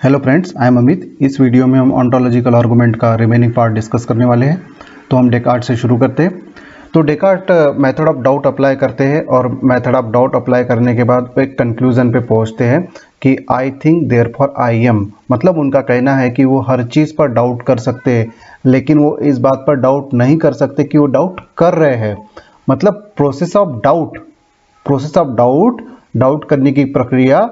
Hello friends, I am Amit. इस video में हम ऑन्टोलॉजिकल आर्गूमेंट का रिमेनिंग पार्ट डिस्कस करने वाले हैं। तो हम डेकार्ट से शुरू करते हैं। तो Descartes method of doubt apply करते हैं और मेथड ऑफ डाउट अप्लाई करने के बाद एक कंक्लूजन पे पहुंचते हैं कि I think therefore I am. मतलब उनका कहना है कि वो हर चीज़ पर डाउट कर सकते हैं, लेकिन वो इस बात पर डाउट नहीं कर सकते कि वो डाउट कर रहे हैं। मतलब प्रोसेस ऑफ डाउट करने की प्रक्रिया,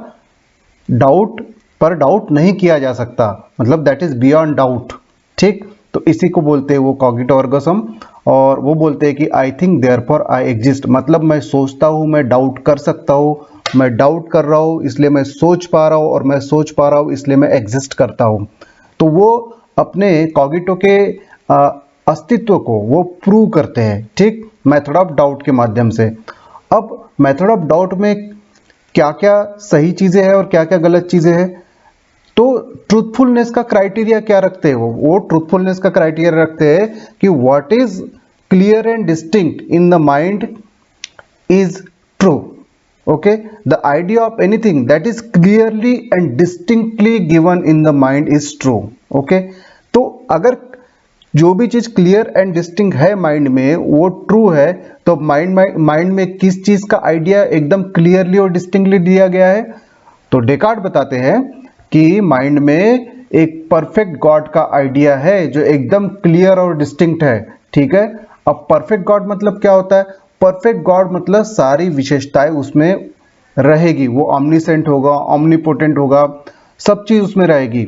डाउट पर डाउट नहीं किया जा सकता, मतलब दैट इज बियॉन्ड डाउट। ठीक, तो इसी को बोलते हैं वो कॉग्निटिव ergo sum। और वो बोलते हैं कि I think therefore I exist, मतलब मैं सोचता हूँ, मैं डाउट कर सकता हूँ, मैं डाउट कर रहा हूँ इसलिए मैं सोच पा रहा हूँ, और मैं सोच पा रहा हूँ इसलिए मैं एग्जिस्ट करता हूँ। तो वो अपने कॉग्निटिव के अस्तित्व को वो प्रूव करते हैं, ठीक, मेथड ऑफ डाउट के माध्यम से। अब मेथड ऑफ डाउट में क्या क्या सही चीजें हैं और क्या क्या गलत चीजें हैं। तो ट्रूथफुलनेस का क्राइटेरिया क्या रखते हैं वो ट्रूथफुलनेस का क्राइटेरिया रखते हैं कि what is clear and distinct in the mind is true. Okay, the idea of anything that is clearly and distinctly given in the mind is true. Okay, तो अगर जो भी चीज क्लियर एंड डिस्टिंक्ट है mind में वो true है, तो माइंड में किस चीज का आइडिया एकदम क्लियरली और डिस्टिंक्टली दिया गया है। तो डेकार्ट बताते हैं कि माइंड में एक परफेक्ट गॉड का आइडिया है जो एकदम क्लियर और डिस्टिंक्ट है। ठीक है, अब परफेक्ट गॉड मतलब क्या होता है? परफेक्ट गॉड मतलब सारी विशेषताएं उसमें रहेगी, वो ऑमनीसेंट होगा, ऑमनीपोटेंट होगा, सब चीज उसमें रहेगी।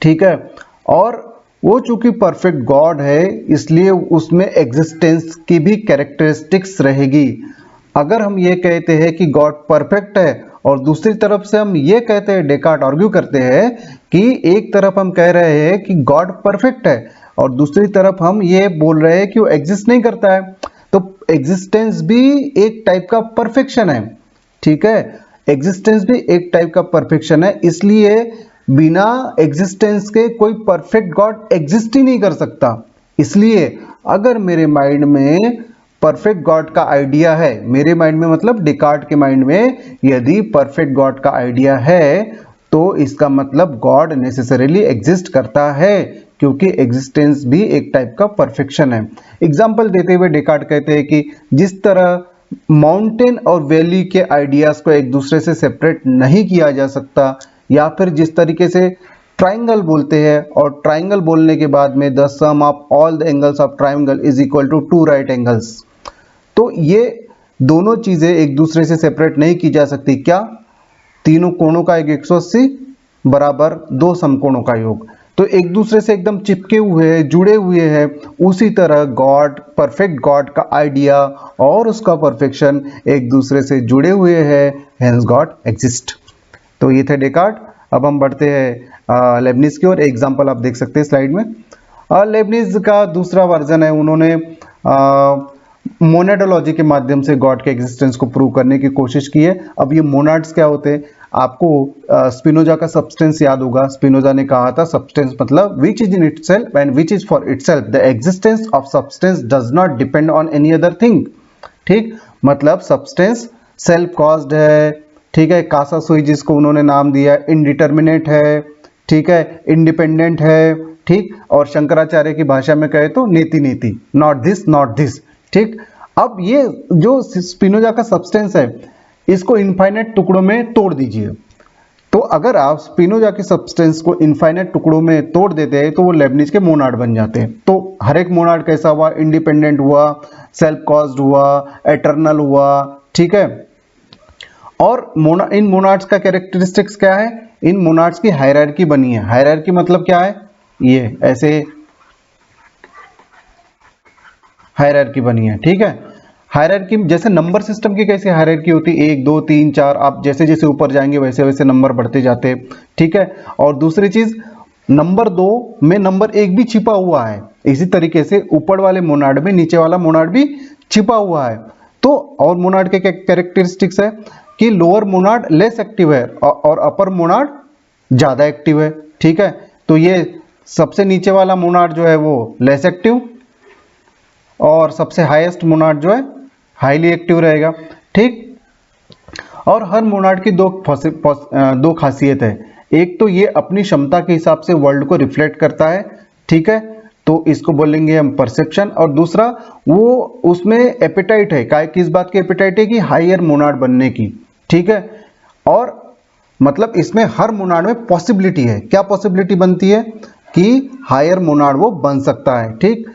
ठीक है, और वो चूंकि परफेक्ट गॉड है इसलिए उसमें एग्जिस्टेंस की भी कैरेक्टरिस्टिक्स रहेगी। अगर हम ये कहते हैं कि गॉड परफेक्ट है और दूसरी तरफ से हम ये कहते हैं, डेकार्ट आर्ग्यू करते हैं कि एक तरफ हम कह रहे हैं कि गॉड परफेक्ट है और दूसरी तरफ हम ये बोल रहे हैं कि वो एग्जिस्ट नहीं करता है, तो एग्जिस्टेंस भी एक टाइप का परफेक्शन है। ठीक है, एग्जिस्टेंस भी एक टाइप का परफेक्शन है, इसलिए बिना एग्जिस्टेंस के कोई परफेक्ट गॉड एग्जिस्ट ही नहीं कर सकता। इसलिए अगर मेरे माइंड में परफेक्ट गॉड का आइडिया है, मेरे माइंड में मतलब डेकार्ट के माइंड में यदि परफेक्ट गॉड का आइडिया है, तो इसका मतलब गॉड नेसेसरीली एग्जिस्ट करता है, क्योंकि एग्जिस्टेंस भी एक टाइप का परफेक्शन है। एग्जाम्पल देते हुए डेकार्ट कहते हैं कि जिस तरह माउंटेन और वैली के आइडियाज को एक दूसरे से सेपरेट नहीं किया जा सकता, या फिर जिस तरीके से ट्राइंगल बोलते हैं और ट्राइंगल बोलने के बाद में the sum of all the angles of triangle is equal to 2 right angles, तो ये दोनों चीजें एक दूसरे से सेपरेट नहीं की जा सकती। क्या? तीनों कोणों का एक 180 बराबर 2 समकोणों का योग, तो एक दूसरे से एकदम चिपके हुए हैं, जुड़े हुए हैं। उसी तरह गॉड, परफेक्ट गॉड का आइडिया और उसका परफेक्शन एक दूसरे से जुड़े हुए हैं, हेंस गॉड एग्जिस्ट। तो ये थे डेकार्ट। अब हम बढ़ते हैं लेबनिज की ओर। एग्जाम्पल आप देख सकते हैं स्लाइड में। लेबनिज का दूसरा वर्जन है, उन्होंने मोनेडोलॉजी के माध्यम से गॉड के एग्जिस्टेंस को प्रूव करने की कोशिश की है। अब ये मोनाड्स क्या होते हैं? आपको स्पिनोजा का सब्सटेंस याद होगा। स्पिनोजा ने कहा था सब्सटेंस मतलब which is in itself and which is for itself, the existence of substance does not depend on any other thing. ठीक, मतलब सब्सटेंस सेल्फ कॉज्ड है। ठीक है, कासा सुई जिसको उन्होंने नाम दिया, इनडिटर्मिनेट है। ठीक है, इंडिपेंडेंट है। ठीक, और शंकराचार्य की भाषा में कहे तो नेति नेति, नॉट दिस नॉट दिस। ठीक, अब ये जो स्पिनोजा का सब्सटेंस है इसको इनफाइनाइट टुकड़ों में तोड़ दीजिए। तो अगर आप स्पिनोजा के सब्सटेंस को इनफाइनाइट टुकड़ों में तोड़ देते हैं तो वो लेबनिज के मोनाड बन जाते हैं। तो हर एक मोनाड कैसा हुआ? इंडिपेंडेंट हुआ, सेल्फ कॉज्ड हुआ, एटर्नल हुआ। ठीक है, और इन मोनाड्स का कैरेक्टरिस्टिक्स क्या है? इन मोनाड्स की हायरार्की बनी है। हायरार्की मतलब क्या है? ये ऐसे हायरार्की बनी है। ठीक है, हायरार्की जैसे नंबर सिस्टम की कैसे हायरार्की होती है, 1 2 3 4, आप जैसे जैसे ऊपर जाएंगे वैसे वैसे नंबर बढ़ते जाते हैं। ठीक है, और दूसरी चीज नंबर 2 में नंबर 1 भी छिपा हुआ है, इसी तरीके से ऊपर वाले मोनाड में नीचे वाला मोनाड भी छिपा हुआ है। तो और मोनाड के कैरेक्टरिस्टिक्स है कि लोअर मोनाड लेस एक्टिव है और अपर मोनाड ज्यादा एक्टिव है। ठीक है, तो ये सबसे नीचे वाला मोनाड जो है वो लेस एक्टिव और सबसे हाईएस्ट मोनाड जो है हाईली एक्टिव रहेगा। ठीक, और हर मोनाड की दो खासियत है। एक तो ये अपनी क्षमता के हिसाब से वर्ल्ड को रिफ्लेक्ट करता है, ठीक है, तो इसको बोलेंगे हम परसेप्शन। और दूसरा वो उसमें एपेटाइट है, काय किस बात की एपेटाइट है कि हायर मोनाड बनने की, ठीक है। और मतलब इसमें हर मोनाड में पॉसिबिलिटी है, क्या पॉसिबिलिटी बनती है कि हायर मोनाड वो बन सकता है, ठीक।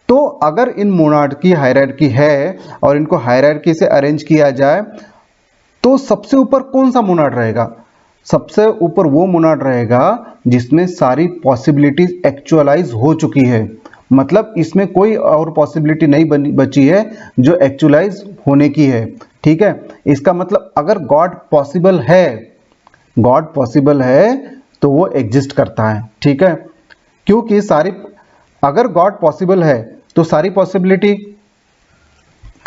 तो अगर इन मोनाड की हायरार्की है और इनको हायरार्की से अरेंज किया जाए तो सबसे ऊपर कौन सा मोनाड रहेगा? सबसे ऊपर वो मोनाड रहेगा जिसमें सारी पॉसिबिलिटीज एक्चुअलाइज हो चुकी है, मतलब इसमें कोई और पॉसिबिलिटी नहीं बची है जो एक्चुअलाइज होने की है, ठीक है। इसका मतलब अगर गॉड पॉसिबल है तो वो एग्जिस्ट करता है, ठीक है, क्योंकि अगर गॉड पॉसिबल है तो सारी पॉसिबिलिटी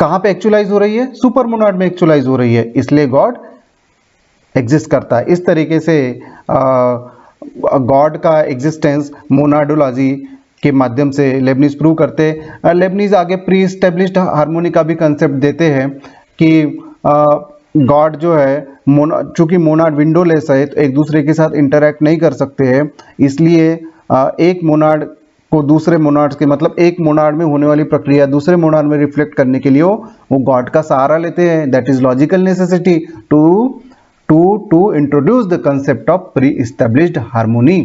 कहां पे एक्चुअलाइज हो रही है? सुपर मोनाड में एक्चुअलाइज हो रही है, इसलिए गॉड एग्जिस्ट करता है। इस तरीके से गॉड का एग्जिस्टेंस मोनाडोलॉजी के माध्यम से लेबनिज प्रूव करते हैं। लेबनिज आगे प्री एस्टेब्लिश्ड हार्मोनी का भी कंसेप्ट देते हैं कि गॉड जो है चूंकि मोनाड विंडोलेस है तो एक दूसरे के साथ इंटरैक्ट नहीं कर सकते हैं, इसलिए एक मोनाड को दूसरे मोनाड्स के मतलब एक मोनाड में होने वाली प्रक्रिया दूसरे मोनाड में रिफ्लेक्ट करने के लिए वो गॉड का सहारा लेते हैं। That is logical necessity to introduce the concept of pre established harmony,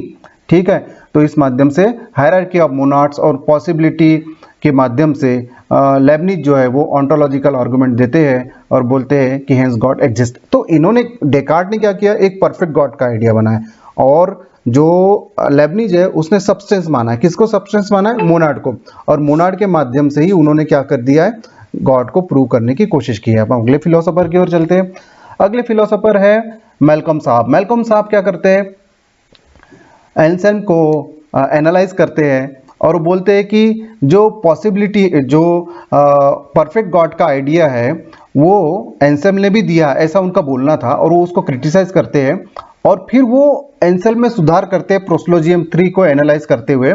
ठीक है। तो इस माध्यम से हायरार्की ऑफ मोनाड्स और पॉसिबिलिटी के माध्यम से लेबनिज जो है वो ऑन्टोलॉजिकल आर्गुमेंट देते हैं और बोलते हैं कि हेंस गॉड एग्जिस्ट। तो इन्होंने डेकार्ट ने क्या किया, एक परफेक्ट गॉड का आइडिया बनाया, और जो लेबनिज है उसने सब्सटेंस माना है। किसको सब्सटेंस माना है? मोनाड को। और मोनाड के माध्यम से ही उन्होंने क्या कर दिया है, गॉड को प्रूव करने की कोशिश की है। अब अगले फिलोसोफर की ओर चलते हैं। अगले फिलोसोफर है मैल्कम साहब। मैल्कम साहब क्या करते हैं, एंसेल्म को एनालाइज करते हैं और बोलते हैं कि जो पॉसिबिलिटी जो परफेक्ट गॉड का आइडिया है वो एंसेल्म ने भी दिया, ऐसा उनका बोलना था, और वो उसको क्रिटिसाइज करते हैं और फिर वो एंसेल्म में सुधार करते हैं प्रोस्टोलॉजियम 3 को एनालाइज करते हुए,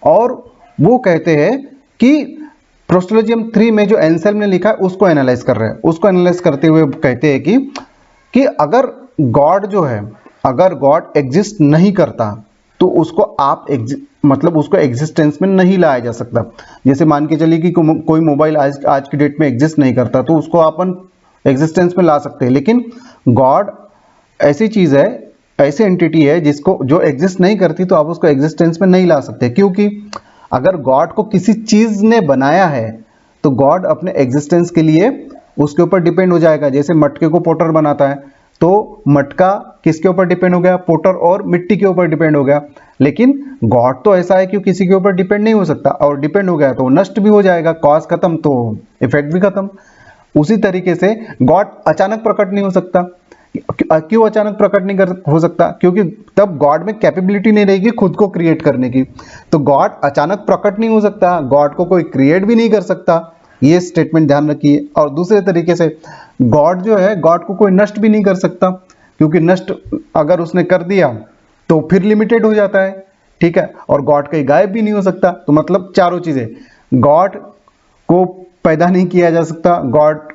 और वो कहते हैं कि प्रोस्टोलॉजियम 3 में जो एंसेल्म ने लिखा है उसको एनालाइज कर रहे हैं। उसको एनालाइज करते हुए कहते हैं कि अगर गॉड जो है, अगर गॉड एग्जिस्ट नहीं करता तो उसको आप मतलब उसको एग्जिस्टेंस में नहीं लाया जा सकता। जैसे मान के चलिए कि कोई मोबाइल आज की डेट में एग्जिस्ट नहीं करता तो उसको अपन एग्जिस्टेंस में ला सकते हैं, लेकिन गॉड ऐसी चीज है, ऐसी एंटिटी है जिसको जो एग्जिस्ट नहीं करती तो आप उसको एग्जिस्टेंस में नहीं ला सकते, क्योंकि अगर गॉड को किसी चीज ने बनाया है तो गॉड अपने एग्जिस्टेंस के लिए उसके ऊपर डिपेंड हो जाएगा। जैसे मटके को पोटर बनाता है तो मटका किसके ऊपर डिपेंड हो गया? पोटर और मिट्टी के ऊपर डिपेंड हो गया। लेकिन गॉड तो ऐसा है कि किसी के ऊपर डिपेंड नहीं हो सकता, और डिपेंड हो गया तो नष्ट भी हो जाएगा, कॉज खत्म तो इफेक्ट भी खत्म। उसी तरीके से गॉड अचानक प्रकट नहीं हो सकता। क्यों अचानक प्रकट नहीं हो सकता? क्योंकि तब गॉड में कैपेबिलिटी नहीं रहेगी खुद को क्रिएट करने की। तो गॉड अचानक प्रकट नहीं हो सकता, गॉड को कोई क्रिएट भी नहीं कर सकता, ये स्टेटमेंट ध्यान रखिए। और दूसरे तरीके से गॉड जो है, गॉड को कोई नष्ट भी नहीं कर सकता, क्योंकि नष्ट अगर उसने कर दिया तो फिर लिमिटेड हो जाता है, ठीक है। और गॉड कहीं गायब भी नहीं हो सकता। तो मतलब चारों चीजें, गॉड को पैदा नहीं किया जा सकता, गॉड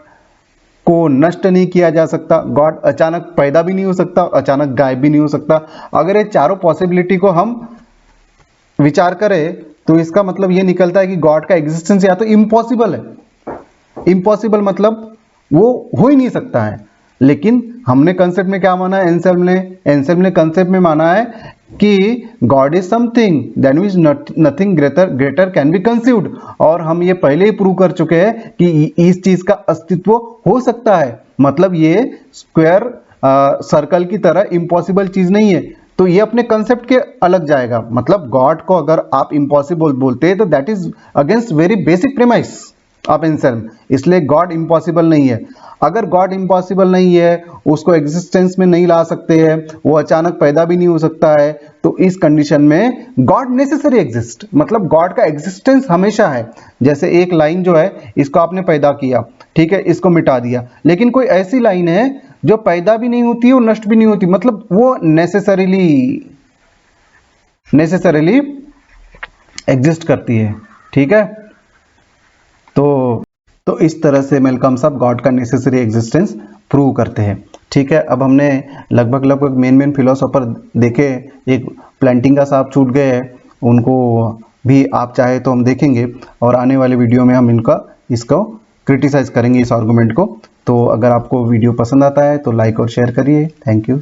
को नष्ट नहीं किया जा सकता, गॉड अचानक पैदा भी नहीं हो सकता, अचानक गायब भी नहीं हो सकता। अगर ये चारों पॉसिबिलिटी को हम विचार करें तो इसका मतलब ये निकलता है कि गॉड का एग्जिस्टेंस या तो इम्पॉसिबल है, इम्पॉसिबल मतलब वो हो ही नहीं सकता है। लेकिन हमने कंसेप्ट में क्या माना है? एंसेल्म ने कंसेप्ट में माना है कि God is something that means nothing greater can be conceived, और हम ये पहले ही प्रूव कर चुके हैं कि इस चीज का अस्तित्व हो सकता है। मतलब ये स्क्वायर सर्कल की तरह इम्पॉसिबल चीज नहीं है। तो ये अपने कंसेप्ट के अलग जाएगा। मतलब गॉड को अगर आप इम्पॉसिबल बोलते हैं तो that is against very basic premise of Anselm, इसलिए गॉड इम्पॉसिबल नहीं है। अगर गॉड इम्पॉसिबल नहीं है, उसको एग्जिस्टेंस में नहीं ला सकते हैं, वो अचानक पैदा भी नहीं हो सकता है, तो इस कंडीशन में गॉड नेसेसरी एग्जिस्ट, मतलब गॉड का एग्जिस्टेंस हमेशा है। जैसे एक लाइन जो है इसको आपने पैदा किया, ठीक है, इसको मिटा दिया, लेकिन कोई ऐसी लाइन है जो पैदा भी नहीं होती और नष्ट भी नहीं होती, मतलब वो नेसेसरीली एग्जिस्ट करती है, ठीक है। तो इस तरह से मैल्कम साहब गॉड का नेसेसरी एग्जिस्टेंस प्रूव करते हैं। ठीक है, अब हमने लगभग मेन फिलोसोफर देखे। एक प्लांटिंग का साहब छूट गए हैं, उनको भी आप चाहे तो हम देखेंगे, और आने वाले वीडियो में हम इसको क्रिटिसाइज करेंगे इस आर्गुमेंट को। तो अगर आपको वीडियो पसंद आता है तो लाइक और शेयर करिए। Thank you.